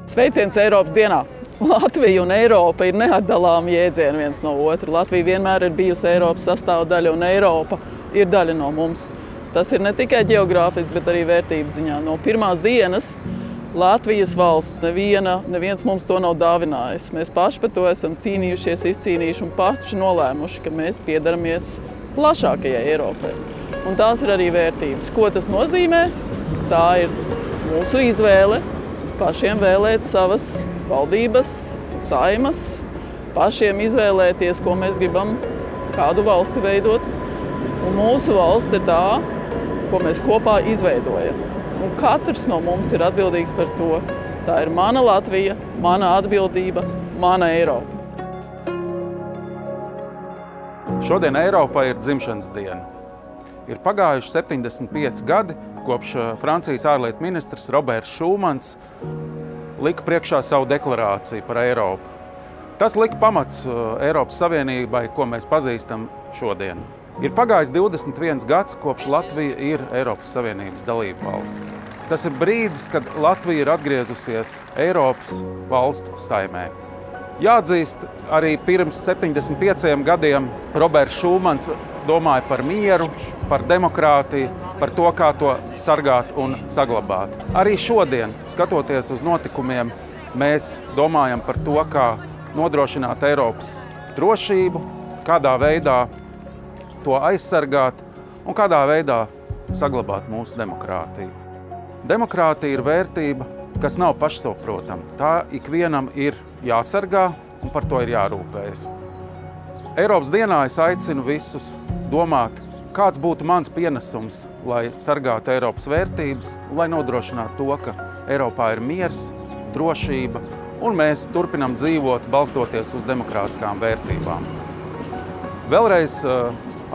Sveiciens Eiropas dienā! Latvija un Eiropa ir neatdalāmi jēdzieni viens no otra. Latvija vienmēr ir bijusi Eiropas sastāvdaļa un Eiropa ir daļa no mums. Tas ir ne tikai ģeogrāfiski, bet arī vērtības ziņā. No pirmās dienas Latvijas valsts neviens mums to nav dāvinājis. Mēs paši par to esam cīnījušies, izcīnījuši un paši nolēmuši, ka mēs piedaramies plašākajai Eiropai. Un tās ir arī vērtības. Ko tas nozīmē? Tā ir mūsu izvēle pašiem vēlēt savas valdības, saimas, pašiem izvēlēties, ko mēs gribam, kādu valsti veidot. Un mūsu valsts ir tā, ko mēs kopā izveidojam. Un katrs no mums ir atbildīgs par to. Tā ir mana Latvija, mana atbildība, mana Eiropa. Šodien Eiropai ir dzimšanas diena. Ir pagājuši 75 gadi, kopš Francijas ārlietu ministrs Roberts Šumans lika priekšā savu deklarāciju par Eiropu. Tas lika pamats Eiropas Savienībai, ko mēs pazīstam šodien. Ir pagājis 21 gads, kopš Latvija ir Eiropas Savienības dalība valsts. Tas ir brīdis, kad Latvija ir atgriezusies Eiropas valstu saimē. Jāatzīst, arī pirms 75 gadiem Roberts Šumans domāja par mieru, par demokrātiju, par to, kā to sargāt un saglabāt. Arī šodien, skatoties uz notikumiem, mēs domājam par to, kā nodrošināt Eiropas drošību, kādā veidā to aizsargāt un kādā veidā saglabāt mūsu demokrātiju. Demokrātija ir vērtība, kas nav pašsaprotama. Tā ikvienam ir jāsargā un par to ir jārūpējas. Eiropas dienā es aicinu visus domāt, kāds būtu mans pienesums, lai sargātu Eiropas vērtības un lai nodrošinātu to, ka Eiropā ir miers, drošība un mēs turpinam dzīvot balstoties uz demokrātiskām vērtībām. Vēlreiz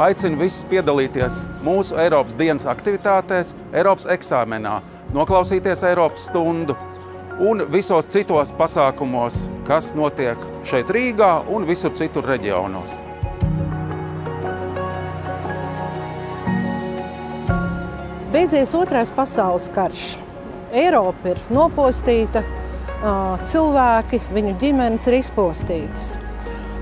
aicinu visus piedalīties mūsu Eiropas dienas aktivitātēs, Eiropas eksāmenā, noklausīties Eiropas stundu un visos citos pasākumos, kas notiek šeit Rīgā un visur citur reģionos. Beidzies Otrais pasaules karš. Eiropa ir nopostīta, cilvēki, viņu ģimenes ir izpostītas.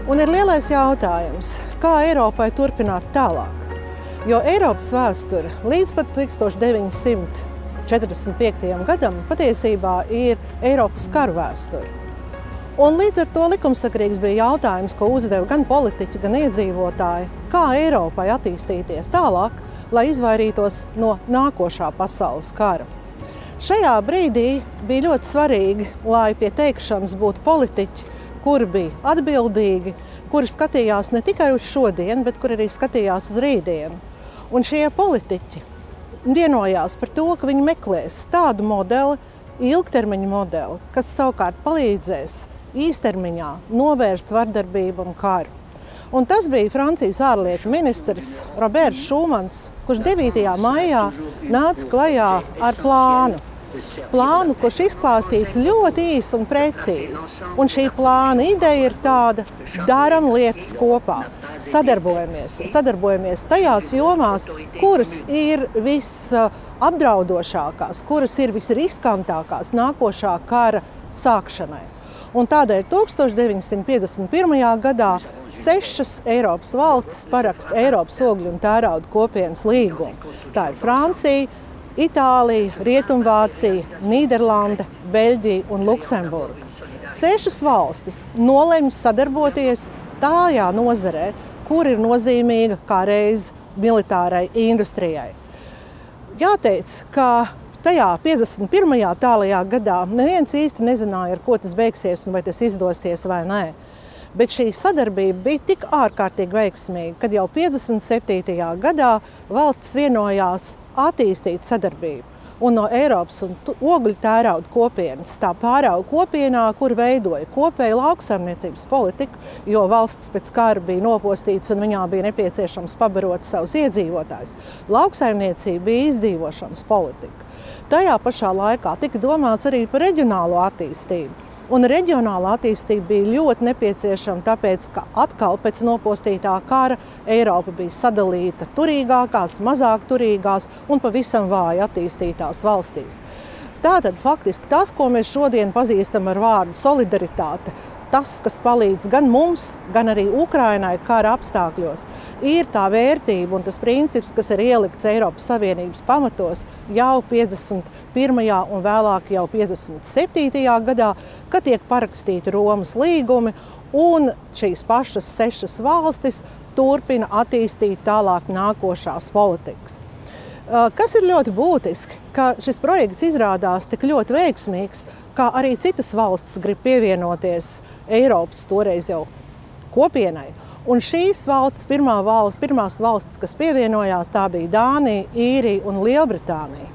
Un ir lielais jautājums, kā Eiropai turpināt tālāk. Jo Eiropas vēsture līdz pat 1945. gadam patiesībā ir Eiropas karu vēsture. Un līdz ar to likumsakarīgs bija jautājums, ko uzdeva gan politiķi, gan iedzīvotāji, kā Eiropai attīstīties tālāk, lai izvairītos no nākošā pasaules kara. Šajā brīdī bija ļoti svarīgi, lai pie teikšanas būtu politiķi, kuri bija atbildīgi, kuri skatījās ne tikai uz šodien, bet kuri arī skatījās uz rītdienu. Un šie politiķi vienojās par to, ka viņi meklēs tādu modeli, ilgtermiņa modeli, kas savukārt palīdzēs īstermiņā novērst vardarbību un karu. Un tas bija Francijas ārlietu ministrs Roberts Šumans, kurš 9. maijā nāca klajā ar plānu. Plānu, kurš izklāstīts ļoti īsi un precīzi. Un šī plāna ideja ir tāda: daram lietas kopā, sadarbojamies tajās jomās, kuras ir visapdraudošākās, kuras ir visriskantākās nākošā kara sākšanai. Un tādēļ 1951. gadā 6 Eiropas valstis paraksta Eiropas ogļu un tērauda kopienas līgumu. Tā ir Francija, Itālija, Rietumvācija, Nīderlande, Beļģija un Luksemburga. 6 valstis nolemj sadarboties tajā nozarē, kur ir nozīmīga kā reiz militārai industrijai. Jāteic, ka tajā 51. tālajā gadā neviens īsti nezināja, ar ko tas beigsies un vai tas izdosies vai nē. Bet šī sadarbība bija tik ārkārtīgi veiksmīga, kad jau 57. gadā valstis vienojās attīstīt sadarbību. Un no Eiropas un ogļu tērauda kopienas tā pārauga kopienā, kur veidoja kopēju lauksaimniecības politiku, jo valsts pēc kara bija nopostīts un viņā bija nepieciešams pabarot savus iedzīvotājus. Lauksaimniecība bija izdzīvošanas politika. Tajā pašā laikā tika domāts arī par reģionālo attīstību. Un reģionāla attīstība bija ļoti nepieciešama, tāpēc, ka atkal pēc nopostītā kara Eiropa bija sadalīta turīgākās, mazāk turīgās un pavisam vāji attīstītās valstīs. Tātad faktiski tas, ko mēs šodien pazīstam ar vārdu solidaritāte, tas, kas palīdz gan mums, gan arī Ukrainai kara apstākļos, ir tā vērtība un tas princips, kas ir ielikts Eiropas Savienības pamatos jau 51. un vēlāk jau 57. gadā, kad tiek parakstīti Romas līgumi, un šīs pašas 6 valstis turpina attīstīt tālāk nākošās politikas. Kas ir ļoti būtiski, ka šis projekts izrādās tik ļoti veiksmīgs, kā arī citas valstis grib pievienoties Eiropas toreiz jau kopienai. Un šīs valstis, pirmās valstis, kas pievienojās, tā bija Dānija, Īrija un Lielbritānija.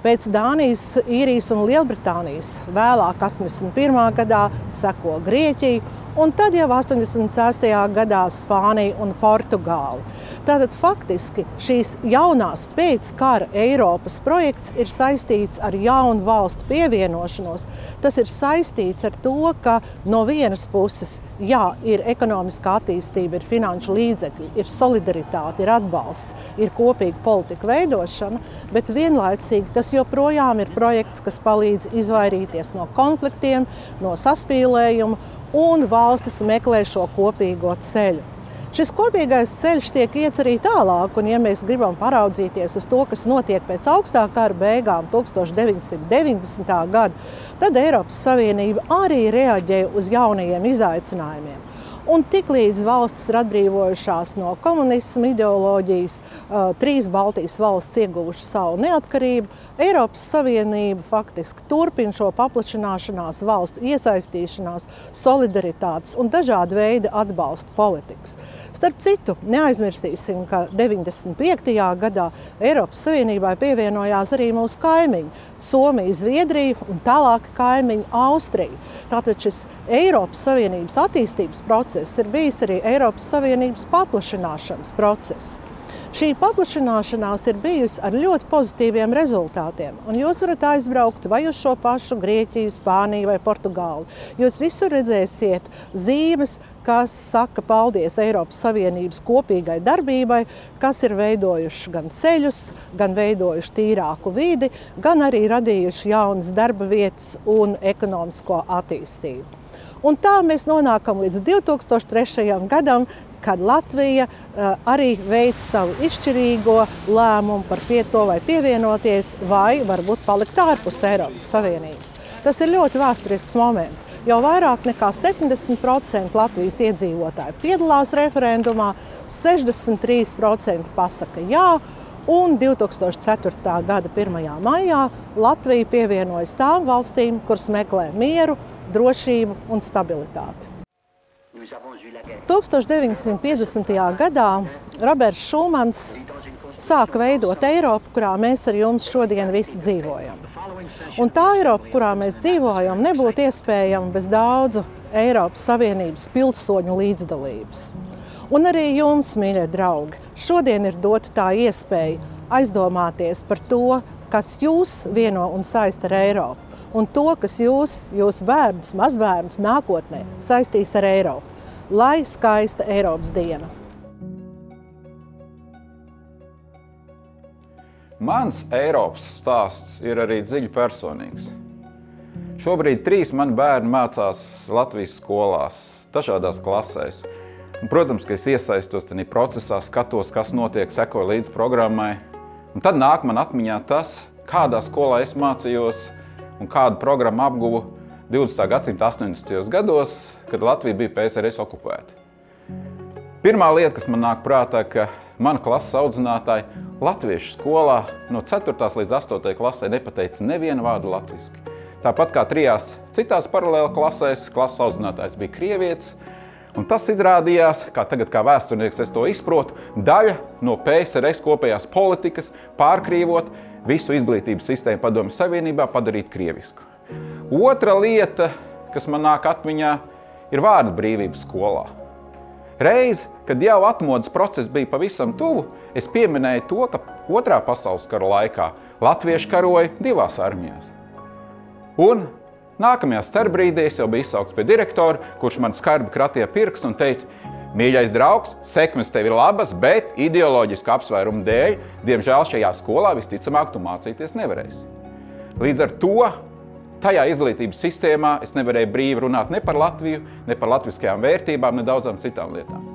Pēc Dānijas, Īrijas un Lielbritānijas vēlāk 81. gadā seko Grieķija, un tad jau 86. gadā Spānija un Portugāla. Tātad faktiski šīs jaunās pēckara Eiropas projekts ir saistīts ar jaunu valstu pievienošanos. Tas ir saistīts ar to, ka no vienas puses, jā, ir ekonomiskā attīstība, ir finanšu līdzekļi, ir solidaritāte, ir atbalsts, ir kopīga politika veidošana, bet vienlaicīgi tas joprojām ir projekts, kas palīdz izvairīties no konfliktiem, no saspīlējuma, un valstis meklē šo kopīgo ceļu. Šis kopīgais ceļš tiek iets arī tālāk, un ja mēs gribam paraudzīties uz to, kas notiek pēc augstā kara beigām 1990. gada, tad Eiropas Savienība arī reaģē uz jaunajiem izaicinājumiem. Un tiklīdz valstis ir atbrīvojušās no komunisma ideoloģijas, 3 Baltijas valsts ieguvušas savu neatkarību, Eiropas Savienība faktiski turpina šo paplašināšanās, valstu iesaistīšanās, solidaritātes un dažādu veidu atbalsta politikas. Starp citu, neaizmirstīsim, ka 95. gadā Eiropas Savienībai pievienojās arī mūsu kaimiņi – Somija, Zviedrija un tālāk kaimiņi Austrija. Tātad šis Eiropas Savienības attīstības process ir bijis arī Eiropas Savienības paplašināšanas process. Šī paplašināšanās ir bijusi ar ļoti pozitīviem rezultātiem, un jūs varat aizbraukt vai uz šo pašu Grieķiju, Spāniju vai Portugāli. Jūs visur redzēsiet zīmes, kas saka paldies Eiropas Savienības kopīgai darbībai, kas ir veidojuši gan ceļus, gan veidojuši tīrāku vidi, gan arī radījuši jaunas darba vietas un ekonomisko attīstību. Un tā mēs nonākam līdz 2003. gadam, kad Latvija arī veic savu izšķirīgo lēmumu par to vai pievienoties, vai varbūt palikt ārpus Eiropas Savienības. Tas ir ļoti vēsturisks moments. Jau vairāk nekā 70% Latvijas iedzīvotāji piedalās referendumā, 63% pasaka jā, un 2004. gada 1. maijā Latvija pievienojas tām valstīm, kuras meklē mieru, drošību un stabilitāti. 1950. gadā Roberts Šumans sāka veidot Eiropu, kurā mēs ar jums šodien visi dzīvojam. Un tā Eiropa, kurā mēs dzīvojam, nebūtu iespējama bez daudzu Eiropas Savienības pilsoņu līdzdalības. Un arī jums, mīļie draugi, šodien ir dota tā iespēja aizdomāties par to, kas jūs vieno un saista ar Eiropu, un to, kas jūs bērnus, mazbērnus nākotnē saistīs ar Eiropu. Lai skaista Eiropas diena! Mans Eiropas stāsts ir arī dziļi personīgs. Šobrīd 3 mani bērni mācās Latvijas skolās, dažādās klasēs. Un, protams, ka es iesaistos tajā procesā, skatos, kas notiek, sekoju līdz programmai. Un tad nāk man atmiņā tas, kādā skolā es mācījos un kādu programmu apguvu 20. gadsimta 80. gados, kad Latvija bija PSRS okupēta. Pirmā lieta, kas man nāk prātā, ka mana klases audzinātāji latviešu skolā no 4. līdz 8. klasē nepateica nevienu vārdu latviski. Tāpat kā 3 citās paralēla klasēs, klases audzinātājs bija krievietis, un tas izrādījās, kā tagad kā vēsturnieks es to izprotu, daļa no PSRS kopējās politikas pārkrīvot visu izglītības sistēmu Padomju Savienībā padarīt krievisku. Otra lieta, kas man nāk atmiņā, ir vārda brīvības skolā. Reiz, kad jau atmodas process bija pavisam tuvu, es pieminēju to, ka 2. pasaules kara laikā latvieši karoja 2 armijās. Un Nākamajā starpbrīdī es jau biju izsaukts pie direktora, kurš man skarbi kratīja pirkstu un teica: mīļais draugs, sekmes tev ir labas, bet ideoloģisku apsvērumu dēļ, diemžēl šajā skolā visticamāk tu mācīties nevarēsi. Līdz ar to tajā izglītības sistēmā es nevarēju brīvi runāt ne par Latviju, ne par latviskajām vērtībām, ne daudzām citām lietām.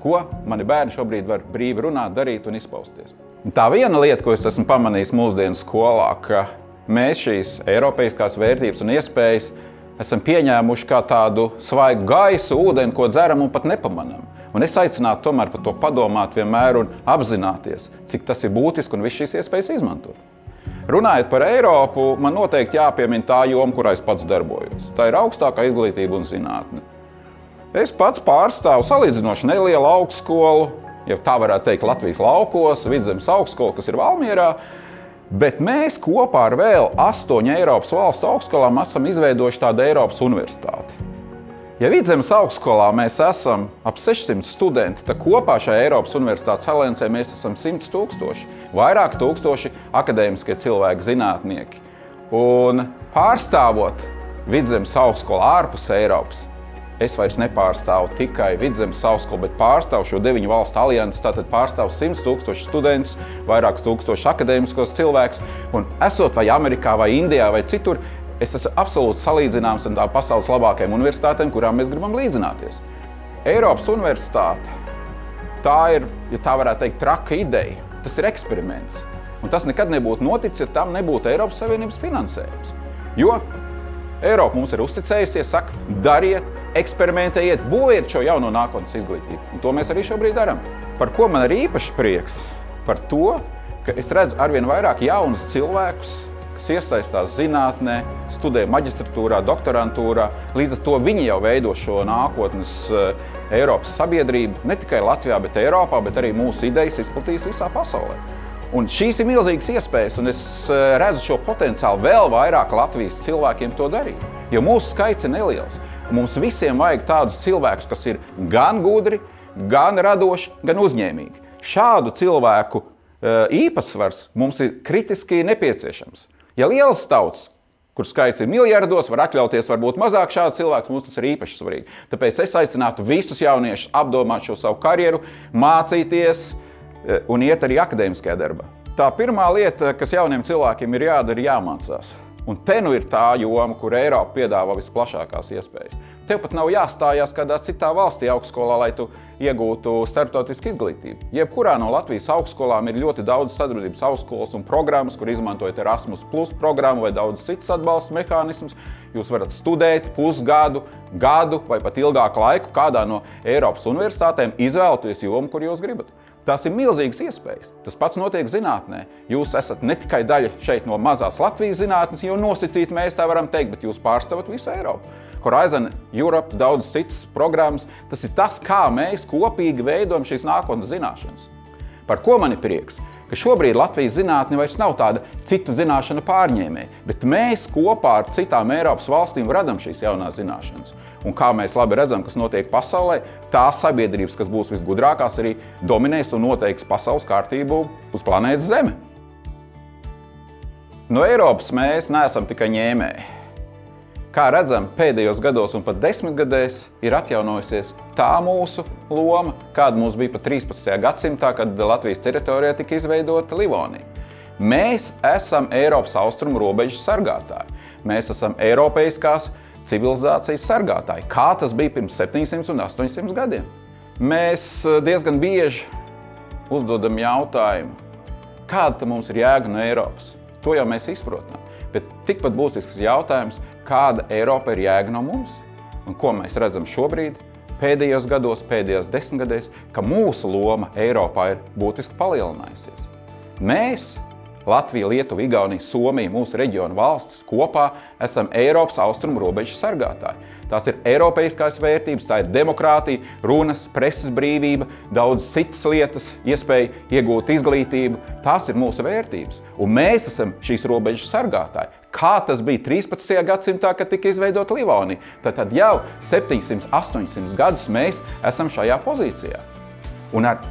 Ko mani bērni šobrīd var brīvi runāt, darīt un izpausties. Un tā viena lieta, ko es esmu pamanījis mūsdienu skolā, ka mēs šīs eiropeiskās vērtības un iespējas esam pieņēmuši kā tādu svaigu gaisu, ūdeni, ko dzeram un pat nepamanām. Un es aicinātu tomēr par to padomāt vienmēr un apzināties, cik tas ir būtiski un visu šīs iespējas izmantot. Runājot par Eiropu, man noteikti jāpiemina tā joma, kurā es pats darbojos. Tā ir augstākā izglītība un zinātne. Es pats pārstāvu salīdzinoši nelielu augstskolu, ja tā varētu teikt Latvijas laukos, Vidzemes augstskolu, kas ir Valmierā, bet mēs kopā ar vēl 8 Eiropas valstu augstskolām esam izveidojuši tādu Eiropas universitāti. Ja Vidzemes augstskolā mēs esam ap 600 studenti, tad kopā šajā Eiropas universitātes aliansē mēs esam 100 000, vairāk tūkstoši akadēmiskie cilvēki, zinātnieki. Un pārstāvot Vidzemes augstskolu ārpus Eiropas, es vairs nepārstāvu tikai Vidzemes augstskolu, bet pārstāvu šo 9 valstu aliansi, tātad pārstāvu 100 000 studentus, vairākus tūkstošus akadēmiskos cilvēkus, un esot vai Amerikā, vai Indijā, vai citur, es esmu absolūti salīdzināms ar tām pasaules labākajām universitātēm, kurām mēs gribam līdzināties. Eiropas universitāte, tā ir, ja tā varētu teikt, traka ideja. Tas ir eksperiments. Un tas nekad nebūtu noticis, ja tam nebūtu Eiropas Savienības finansējums. Jo Eiropa mums ir uzticējusies, saka, dariet, eksperimentējiet, būvējiet šo jauno nākotnes izglītību. Un to mēs arī šobrīd darām. Par ko man ir īpaši prieks? Par to, ka es redzu arvien vairāk jaunus cilvēkus, kas iesaistās zinātnē, studē maģistratūrā, doktorantūrā. Līdz ar to viņi jau veido šo nākotnes Eiropas sabiedrību, ne tikai Latvijā, bet Eiropā, bet arī mūsu idejas izplatīs visā pasaulē. Un šīs ir milzīgas iespējas, un es redzu šo potenciālu vēl vairāk Latvijas cilvēkiem to darīt. Jo mūsu skaits ir neliels. Mums visiem vajag tādus cilvēkus, kas ir gan gudri, gan radoši, gan uzņēmīgi. Šādu cilvēku īpatsvars mums ir kritiski nepieciešams. Ja lielas tautas, kur skaits ir miljardos, var atļauties varbūt mazāk šādu cilvēku, mums tas ir īpaši svarīgi. Tāpēc es aicinātu visus jauniešus apdomāt šo savu karjeru, mācīties un iet arī akadēmiskajā darbā. Tā pirmā lieta, kas jauniem cilvēkiem ir jādara, jāmācās. Un te nu ir tā joma, kur Eiropa piedāvā visplašākās iespējas. Tev pat nav jāstājās kādā citā valstī augstskolā, lai tu iegūtu starptautisku izglītību. Jebkurā no Latvijas augstskolām ir ļoti daudz sadarbības augstskolas un programmas, kur izmantojat Erasmus Plus programmu vai daudz citas atbalsta mehānismus. Jūs varat studēt pusgadu, gadu vai pat ilgāku laiku kādā no Eiropas universitātēm, izvēlēties jomu, kur jūs gribat. Tās ir milzīgas iespējas. Tas pats notiek zinātnē. Jūs esat ne tikai daļa šeit no mazās Latvijas zinātnes, jo nosacīt mēs tā varam teikt, bet jūs pārstāvat visu Eiropu. Horizon Europe, daudz citas programmas. Tas ir tas, kā mēs kopīgi veidojam šīs nākotnes zināšanas. Par ko man ir prieks? Ka šobrīd Latvijas zinātne vairs nav tāda citu zināšanu pārņēmēja, bet mēs kopā ar citām Eiropas valstīm radam šīs jaunās zināšanas. Un kā mēs labi redzam, kas notiek pasaulē, tās sabiedrības, kas būs visgudrākās, arī dominēs un noteiks pasaules kārtību uz planētas Zeme. No Eiropas mēs neesam tikai ņēmēji. Kā redzam, pēdējos gados un pat 10 gadēs ir atjaunojusies tā mūsu loma, kāda mums bija pat 13. gadsimtā, kad Latvijas teritorijā tika izveidota Livonija. Mēs esam Eiropas austrumu robežas sargātāji. Mēs esam eiropeiskās civilizācijas sargātāji, kā tas bija pirms 700 un 800 gadiem. Mēs diezgan bieži uzdodam jautājumu, kāda mums ir jēga no Eiropas. To jau mēs izprotam. Bet tikpat būtisks jautājums, kāda Eiropa ir jēga no mums? Un ko mēs redzam šobrīd, pēdējos gados, pēdējās 10 gadēs, ka mūsu loma Eiropā ir būtiski palielinājusies. Mēs, Latvija, Lietuva, Igaunija, Somija, mūsu reģionu valstis kopā esam Eiropas austrumu robežas sargātāji. Tās ir eiropeiskās vērtības, tā ir demokrātija, runas, preses brīvība, daudz citas lietas, iespēja iegūt izglītību. Tās ir mūsu vērtības. Un mēs esam šīs robežas sargātāji. Kā tas bija 13. gadsimtā, kad tika izveidota Livonija? Tad jau 700–800 gadus mēs esam šajā pozīcijā. Un ar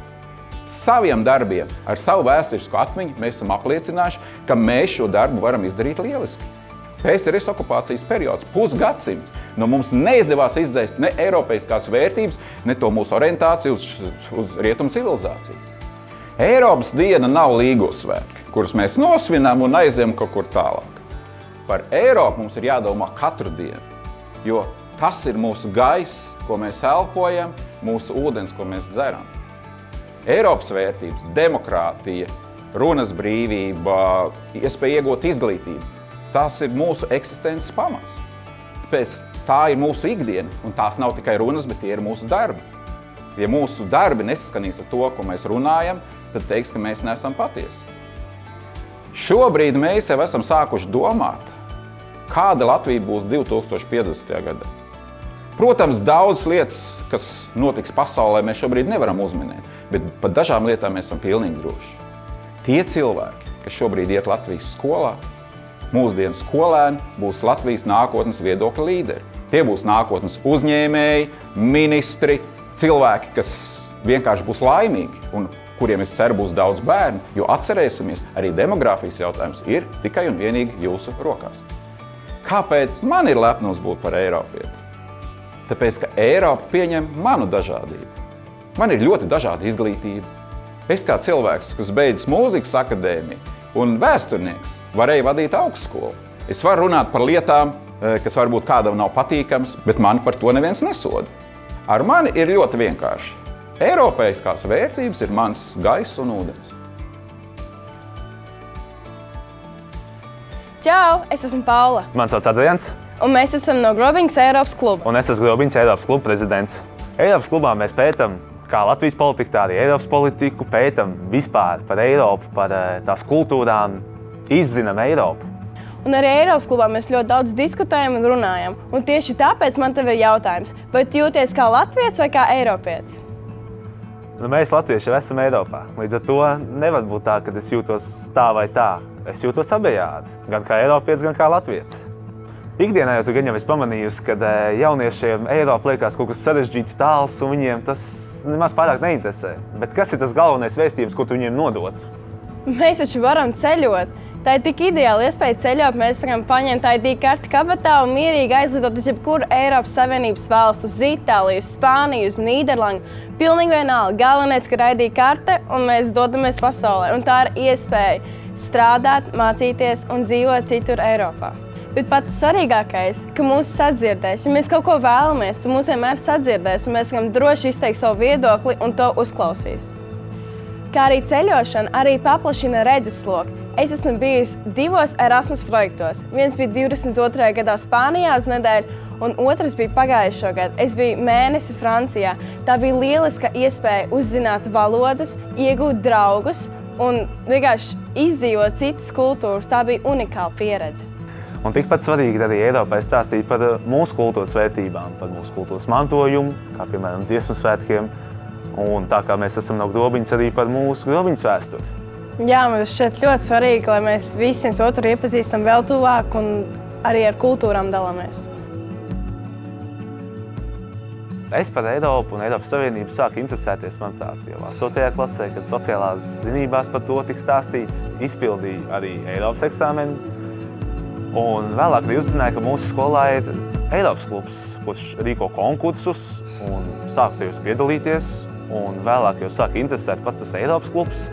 saviem darbiem, ar savu vēsturisko atmiņu mēs esam apliecinājuši, ka mēs šo darbu varam izdarīt lieliski. PSRS okupācijas periods, pusgadsimts. No mums neizdevās izdzēst ne eiropeiskās vērtības, ne to mūsu orientāciju uz rietumu civilizāciju. Eiropas diena nav līgo svētki, kurus mēs nosvinām un aizējam kaut kur tālāk. Par Eiropu mums ir jādomā katru dienu, jo tas ir mūsu gaiss, ko mēs elpojam, mūsu ūdens, ko mēs dzeram. Eiropas vērtības, demokrātija, runas brīvība, iespēja iegūt izglītību. Tas ir mūsu eksistences pamats. Tāpēc tā ir mūsu ikdiena, un tās nav tikai runas, bet tie ir mūsu darbi. Ja mūsu darbi nesaskanīs ar to, ko mēs runājam, tad teiks, ka mēs neesam patiesi. Šobrīd mēs jau esam sākuši domāt, kāda Latvija būs 2050. gadā. Protams, daudz lietas, kas notiks pasaulē, mēs šobrīd nevaram uzminēt, bet par dažām lietām mēs esam pilnīgi droši. Tie cilvēki, kas šobrīd iet Latvijas skolā, mūsdienu skolēni, būs Latvijas nākotnes viedokļa līderi. Tie būs nākotnes uzņēmēji, ministri, cilvēki, kas vienkārši būs laimīgi un kuriem, es ceru, būs daudz bērnu, jo atcerēsimies, arī demogrāfijas jautājums ir tikai un vienīgi jūsu rokās. Kāpēc man ir lepnums būt par Eiropieti? Tāpēc, ka Eiropa pieņem manu dažādību. Man ir ļoti dažāda izglītība. Es kā cilvēks, kas beidzis mūzikas akadēmiju un vēsturnieks, varēju vadīt augstskolu. Es varu runāt par lietām, kas varbūt kādam nav patīkams, bet mani par to neviens nesoda. Ar mani ir ļoti vienkārši. Eiropeiskās vērtības ir mans gaiss un ūdens. Čau, es esmu Paula. Man sauc Adrians. Un mēs esam no Grobiņas Eiropas kluba. Un es esmu Grobiņas Eiropas kluba prezidents. Eiropas klubā mēs pētam kā Latvijas politiku, tā arī Eiropas politiku, pētam vispār par Eiropu, par tās kultūrām, izzinam Eiropu. Un arī Eiropas klubā mēs ļoti daudz diskutējam un runājam. Un tieši tāpēc man tev ir jautājums, vai tu jūties kā latvietis vai kā eiropietis? Mēs latvieši jau esam Eiropā. Līdz ar to nevar būt tā, ka es jūtos tā vai tā. Es jūtos abejādi, gan kā eiropietis, gan kā latvietis. Ikdienā jau tu gan jau esi pamanījusi, ka jauniešiem Eiropa liekas kaut kas sarežģīts, tāls, un viņiem tas nemaz pārāk neinteresē. Bet kas ir tas galvenais vēstījums, ko tu viņiem nodotu? Mēs taču varam ceļot. Tā ir tik ideāla iespēja ceļot. Mēs varam paņemt ID karti kabatā un mierīgi aizlidot uz jebkuru Eiropas Savienības valstu, uz Itāliju, uz Spāniju, uz Nīderlandi. Pilnīgi vienalga. Galvenais, ka ir ID karte un mēs dodamies pasaulē. Un tā ir iespēja strādāt, mācīties un dzīvot citur Eiropā. Bet pats svarīgākais, ka mūs sadzirdēs. Ja mēs kaut ko vēlamies, tad mūs vienmēr sadzirdēs un mēs varam droši izteikt savu viedokli un to uzklausīs. Kā arī ceļošana arī paplašina redzesloku. Es esmu bijusi 2 Erasmus projektos. Viens bija 22. gadā Spānijā uz nedēļu, un otrs bija pagājušo gadu. Es biju mēnesi Francijā. Tā bija lieliska iespēja uzzināt valodas, iegūt draugus un vienkārši izdzīvot citas kultūras. Tā bija unikāla pieredze. Un tikpat svarīgi arī Eiropai stāstīt par mūsu kultūras vērtībām, par mūsu kultūras mantojumu, kā piemēram dziesmu svētkiem, un tā kā mēs esam no Grobiņas, arī par mūsu Grobiņas vēsturi. Jā, man šķiet ļoti svarīgi, lai mēs visi viens otru iepazīstam vēl tuvāk un arī ar kultūrām dalāmies. Es par Eiropu un Eiropas Savienību sāku interesēties, manuprāt, jau 8. klasē, kad sociālās zinībās par to tika stāstīts, izpildīju arī Eiropas eksāmenu. Un vēlāk arī uzzināju, ka mūsu skolā ir Eiropas klubs, kurš rīko konkursus un sāku tajos piedalīties. Un vēlāk jau sāka interesēt pats tas Eiropas klubs.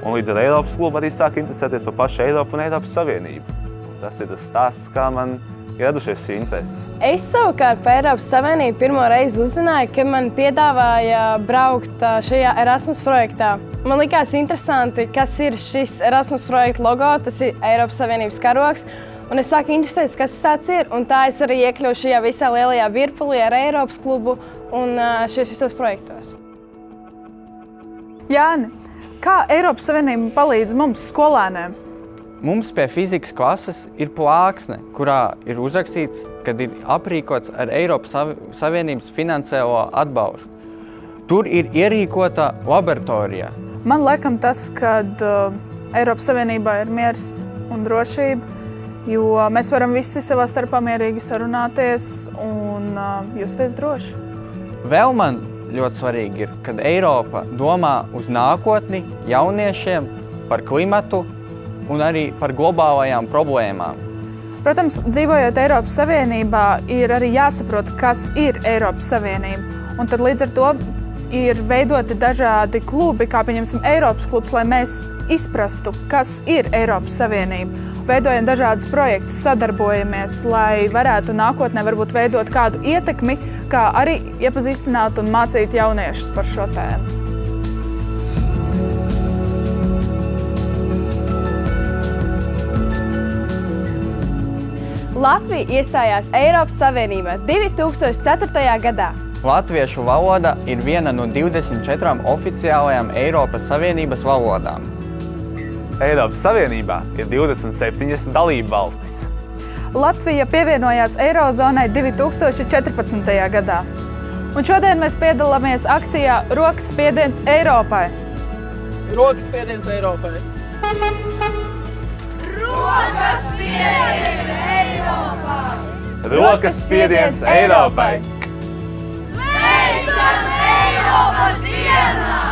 Un līdz ar Eiropas klubu arī sāka interesēties par pašu Eiropu un Eiropas Savienību. Tas ir tas stāsts, kā man ir radušies šī interese. Es savukārt par Eiropas Savienību pirmo reizi uzzināju, ka man piedāvāja braukt šajā Erasmus projektā. Man likās interesanti, kas ir šis Erasmus projekta logo, tas ir Eiropas Savienības karogs. Un es sāku interesēties, kas tāds ir, un tā es arī iekļuvu šajā visā lielajā virpulī ar Eiropas klubu un šajos visos projektos. Jāni, kā Eiropas Savienība palīdz mums, skolēniem? Mums pie fizikas klases ir plāksne, kurā ir uzrakstīts, kad ir aprīkots ar Eiropas Savienības finansiālo atbalstu. Tur ir ierīkota laboratorija. Man laikam tas, kad Eiropas Savienībā ir miers un drošība, jo mēs varam visi savā starpā mierīgi sarunāties un justies droši. Vēl man ļoti svarīgi ir, kad Eiropa domā uz nākotni jauniešiem par klimatu un arī par globālajām problēmām. Protams, dzīvojot Eiropas Savienībā, ir arī jāsaprot, kas ir Eiropas Savienība. Un tad līdz ar to ir veidoti dažādi klubi, kā pieņemsim Eiropas klubs, lai mēs izprastu, kas ir Eiropas Savienība. Veidojam dažādus projektus, sadarbojamies, lai varētu nākotnē varbūt veidot kādu ietekmi, kā arī iepazīstināt un mācīt jauniešus par šo tēmu. Latvija iestājās Eiropas Savienībā 2004. gadā. Latviešu valoda ir viena no 24 oficiālajām Eiropas Savienības valodām. Eiropas Savienībā ir 27 dalību valstis. Latvija pievienojās Eirozonai 2014. gadā. Un šodien mēs piedalāmies akcijā Rokas spiediens Eiropai. Rokas spiediens Eiropai. Rokas spiediens Eiropai! Rokas spiediens Eiropai! Sveicam Eiropas dienā!